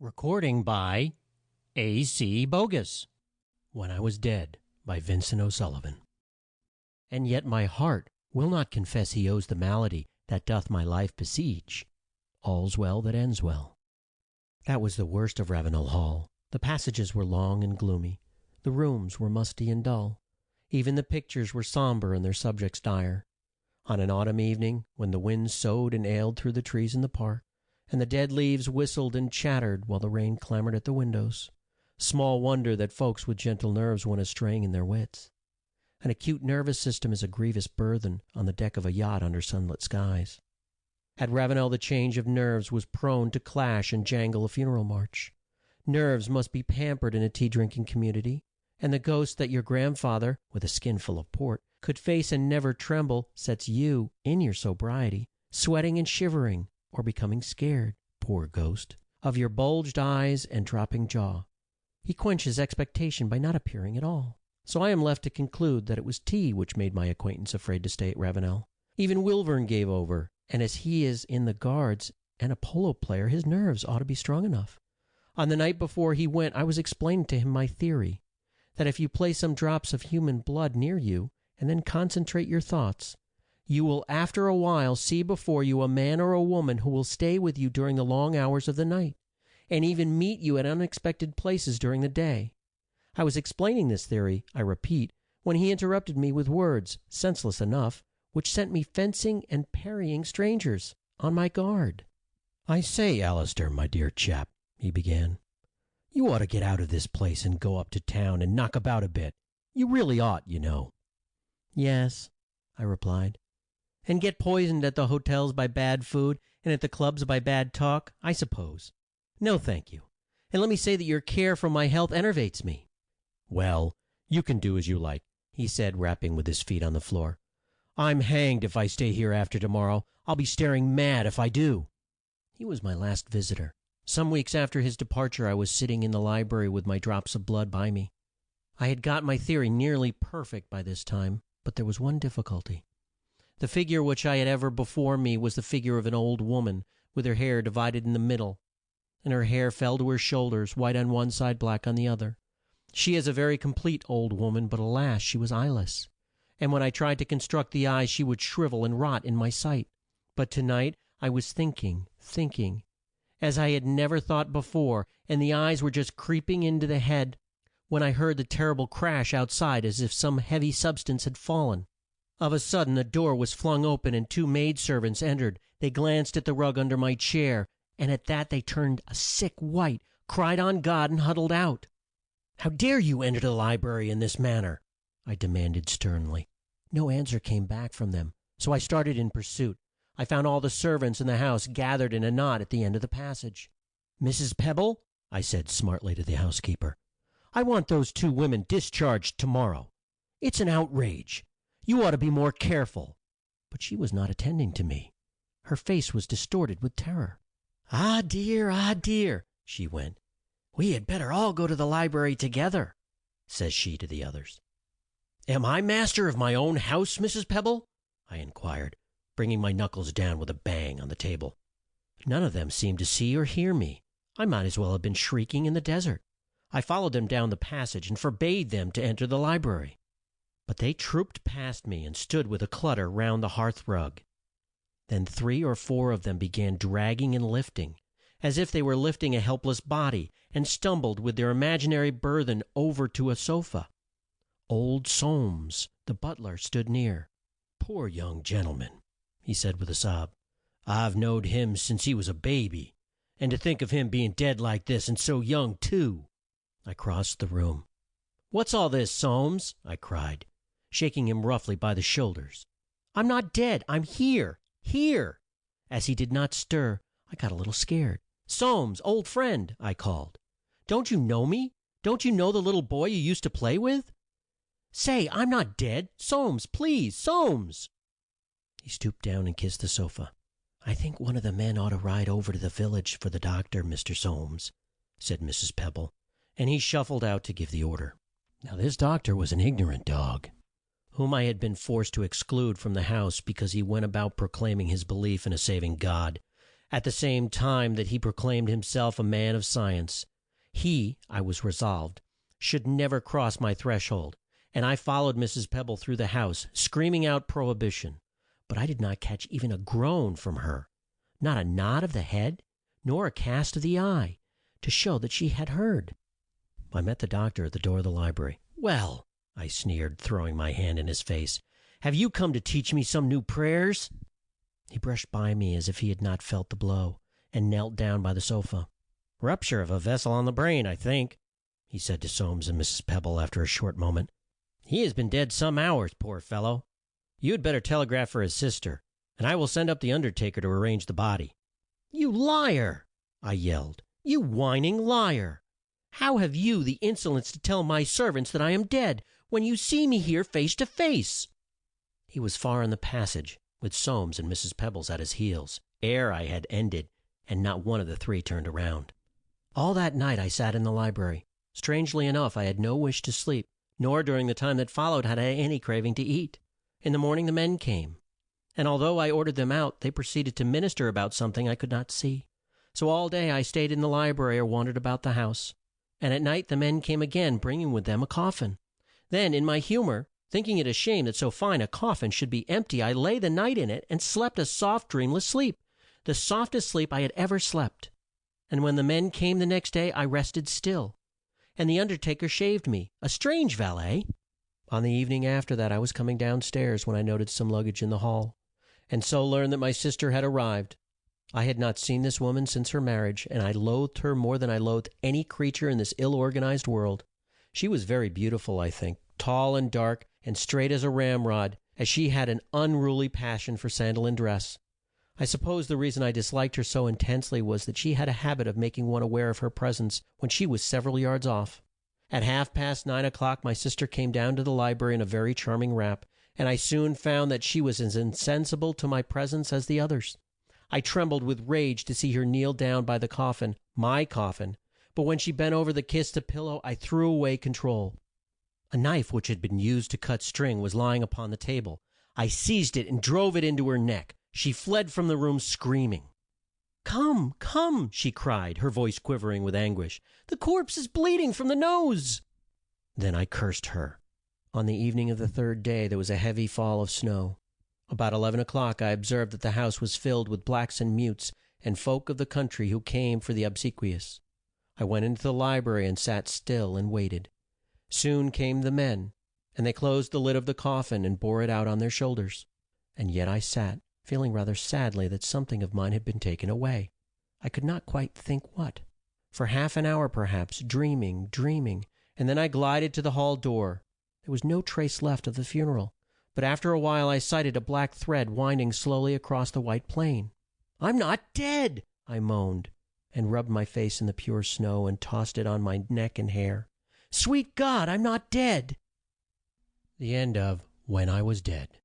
Recording by A.C. Bogus. When I Was Dead by Vincent O'Sullivan. And yet my heart will not confess he owes the malady that doth my life besiege. All's well that ends well. That was the worst of Ravenel Hall. The passages were long and gloomy. The rooms were musty and dull. Even the pictures were sombre and their subjects dire. On an autumn evening, when the wind soughed and ailed through the trees in the park, and the dead leaves whistled and chattered while the rain clamored at the windows, small wonder that folks with gentle nerves went astraying in their wits. An acute nervous system is a grievous burthen on the deck of a yacht under sunlit skies. At Ravenel the change of nerves was prone to clash and jangle a funeral march. Nerves must be pampered in a tea-drinking community, and the ghost that your grandfather, with a skin full of port, could face and never tremble sets you, in your sobriety, sweating and shivering, or becoming scared, poor ghost, of your bulged eyes and dropping jaw. He quenches expectation by not appearing at all. So I am left to conclude that it was tea which made my acquaintance afraid to stay at Ravenel. Even Wilvern gave over, and as he is in the Guards and a polo player, his nerves ought to be strong enough. On the night before he went, I was explaining to him my theory, that if you place some drops of human blood near you, and then concentrate your thoughts, you will after a while see before you a man or a woman who will stay with you during the long hours of the night, and even meet you at unexpected places during the day. I was explaining this theory, I repeat, when he interrupted me with words, senseless enough, which sent me fencing and parrying strangers, on my guard. "I say, Alistair, my dear chap," he began, "you ought to get out of this place and go up to town and knock about a bit. You really ought, you know." "Yes," I replied. "And get poisoned at the hotels by bad food and at the clubs by bad talk, I suppose. No, thank you. And let me say that your care for my health enervates me." "Well, you can do as you like," he said, rapping with his feet on the floor. "I'm hanged if I stay here after tomorrow. I'll be staring mad if I do." He was my last visitor. Some weeks after his departure I was sitting in the library with my drops of blood by me. I had got my theory nearly perfect by this time, but there was one difficulty. The figure which I had ever before me was the figure of an old woman, with her hair divided in the middle, and her hair fell to her shoulders, white on one side, black on the other. She is a very complete old woman, but alas, she was eyeless, and when I tried to construct the eyes she would shrivel and rot in my sight. But tonight I was thinking, as I had never thought before, and the eyes were just creeping into the head, when I heard the terrible crash outside as if some heavy substance had fallen. Of a sudden the door was flung open and two maidservants entered. They glanced at the rug under my chair, and at that they turned a sick white, cried on God, and huddled out. "How dare you enter the library in this manner?" I demanded sternly. No answer came back from them, so I started in pursuit. I found all the servants in the house gathered in a knot at the end of the passage. "Mrs. Pebble," I said smartly to the housekeeper, "I want those two women discharged tomorrow. It's an outrage. You ought to be more careful." But she was not attending to me. Her face was distorted with terror. Ah dear, she went. "We had better all go to the library together," says she to the others. "Am I master of my own house, Mrs. Pebble?" I inquired, bringing my knuckles down with a bang on the table. None of them seemed to see or hear me. I might as well have been shrieking in the desert. I followed them down the passage and forbade them to enter the library. But they trooped past me and stood with a clutter round the hearth rug. Then 3 or 4 of them began dragging and lifting, as if they were lifting a helpless body, and stumbled with their imaginary burthen over to a sofa. Old Soames, the butler, stood near. "Poor young gentleman," he said with a sob. "I've knowed him since he was a baby, and to think of him being dead like this, and so young too." I crossed the room. "What's all this, Soames?" I cried, shaking him roughly by the shoulders. "I'm not dead. I'm here. As he did not stir, I got a little scared. "Soames, old friend," I called. "Don't you know me? Don't you know the little boy you used to play with? Say, I'm not dead. Soames, please, Soames." He stooped down and kissed the sofa. "I think one of the men ought to ride over to the village for the doctor, Mr. Soames," said Mrs. Pebble, and he shuffled out to give the order. Now this doctor was an ignorant dog, whom I had been forced to exclude from the house because he went about proclaiming his belief in a saving God, at the same time that he proclaimed himself a man of science. He, I was resolved, should never cross my threshold, and I followed Mrs. Pebble through the house, screaming out prohibition. But I did not catch even a groan from her, not a nod of the head, nor a cast of the eye, to show that she had heard. I met the doctor at the door of the library. "Well," I sneered, throwing my hand in his face, "have you come to teach me some new prayers?" He brushed by me as if he had not felt the blow, and knelt down by the sofa. "Rupture of a vessel on the brain, I think," he said to Soames and Mrs. Pebble after a short moment. "He has been dead some hours, poor fellow. You had better telegraph for his sister, and I will send up the undertaker to arrange the body." "You liar!" I yelled. "You whining liar! How have you the insolence to tell my servants that I am dead, when you see me here face to face?" He was far in the passage, with Soames and Mrs. Pebbles at his heels, ere I had ended, and not one of the three turned around. All that night I sat in the library. Strangely enough, I had no wish to sleep, nor during the time that followed had I any craving to eat. In the morning the men came, and although I ordered them out, they proceeded to minister about something I could not see. So all day I stayed in the library or wandered about the house, and at night the men came again, bringing with them a coffin. Then, in my humor, thinking it a shame that so fine a coffin should be empty, I lay the night in it and slept a soft, dreamless sleep, the softest sleep I had ever slept. And when the men came the next day, I rested still, and the undertaker shaved me, a strange valet. On the evening after that I was coming downstairs when I noted some luggage in the hall, and so learned that my sister had arrived. I had not seen this woman since her marriage, and I loathed her more than I loathed any creature in this ill-organized world. She was very beautiful, I think, tall and dark, and straight as a ramrod, as she had an unruly passion for sandal and dress. I suppose the reason I disliked her so intensely was that she had a habit of making one aware of her presence when she was several yards off. At 9:30 my sister came down to the library in a very charming wrap, and I soon found that she was as insensible to my presence as the others. I trembled with rage to see her kneel down by the coffin, my coffin, but when she bent over to kiss the pillow, I threw away control. A knife which had been used to cut string was lying upon the table. I seized it and drove it into her neck. She fled from the room screaming. "Come, come," she cried, her voice quivering with anguish. "The corpse is bleeding from the nose." Then I cursed her. On the evening of the third day there was a heavy fall of snow. About 11 o'clock I observed that the house was filled with blacks and mutes and folk of the country who came for the obsequious. I went into the library and sat still and waited. Soon came the men, and they closed the lid of the coffin and bore it out on their shoulders. And yet I sat, feeling rather sadly that something of mine had been taken away. I could not quite think what. For half an hour perhaps, dreaming, and then I glided to the hall door. There was no trace left of the funeral, but after a while I sighted a black thread winding slowly across the white plain. "I'm not dead!" I moaned, and rubbed my face in the pure snow and tossed it on my neck and hair. "Sweet God, I'm not dead!" The end of When I Was Dead.